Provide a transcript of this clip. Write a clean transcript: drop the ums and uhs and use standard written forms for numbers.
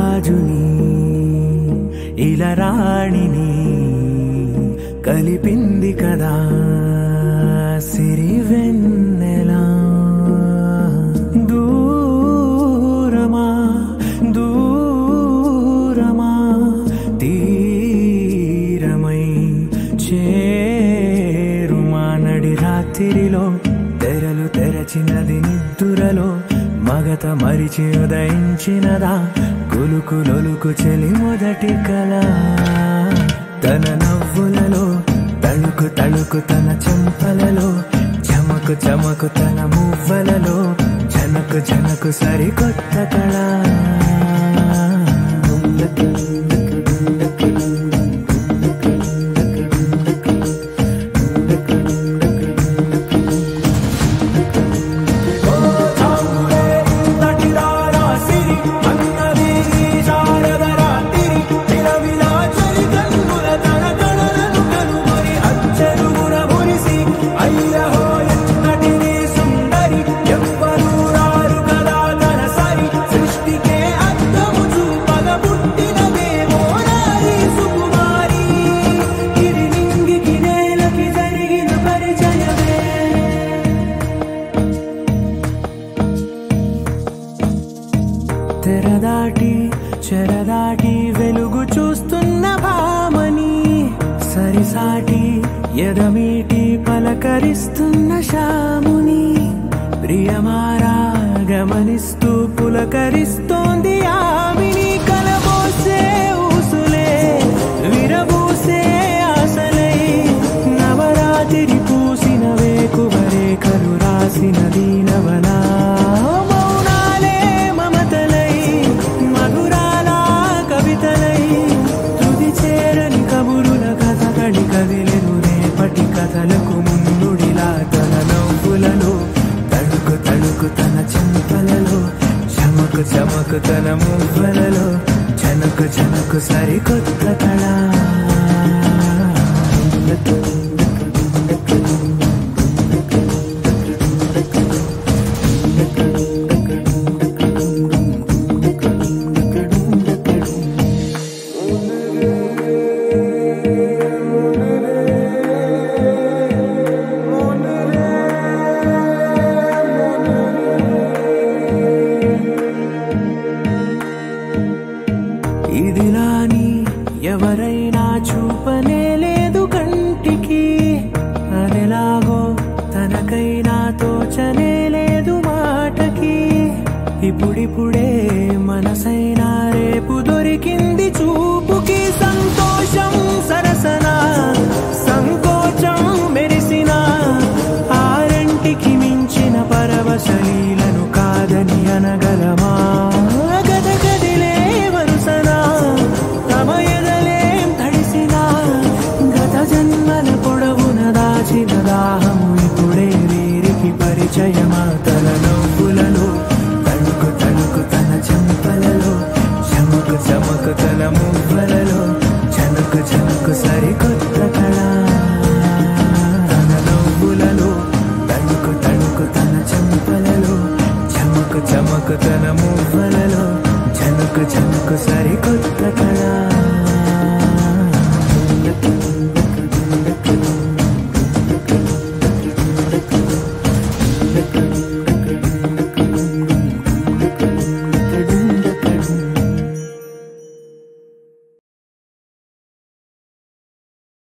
రాజుని ఇలా రాణిని కలిపింది కదా సిరివెన్నెలా. దూరమా దూరమా తీరమై చేరుమా నడి రాత్రిలో తెరలు తెరచినది నిద్దురలో మగత మరిచి ఉదయించినదా కులుకులొలుకు చెలి మొదటి కళ. తన నవ్వులలో తళుకు తళుకు తన చెంపలలో చమకు చమకు తన మువ్వలలో జనకు జనకు సరికొత్త కళ. తెరదాటి చెరదాటి వెలుగు చూస్తున్న భామని సరిసాటి ఎదమీటి పలకరిస్తున్న శాముని ప్రియమారా గమనిస్తూ పులకరిస్తోంది ఆమిని. కలబోసే ఊసులే విరబూసే ఆశలై నవరాత్రి పూసిన వేకువరేఖలు రాసిన దీనవనా. కథలకు ముందుడిలా తన నవ్వులలో తడుకు తడుకు తన చెంపలలో చమకు చమకు తన మువ్వలలో జనకు జనకు సరికొత్త కళ. ఇదిలాని ఎవరైనా చూపనే లేదు కంటికి అదెలాగో తనకైనా తోచనే లేదు మాటకి. ఇప్పుడిప్పుడే మనసైనా రేపు దొరికింది చూపుకి. సంతోషం సరసన సంకోచం మెరిసిన ఆరంటికి మించిన పరవశలీలను కాదని అనగలమా. దాహము ఇప్పుడే వీరికి పరిచయమా. తన నవ్వులలో తణుకు తణుకు తన చెంపలలో చమకు చమకు తన మువ్వలలో జనకు జనకు సరికొత్త కళ. తన నవ్వులలో తణుకు తణుకు తన చెంపలలో చమకు చమకు తన మువ్వలలో జనకు జనకు సరికొత్త కళ. Thank you.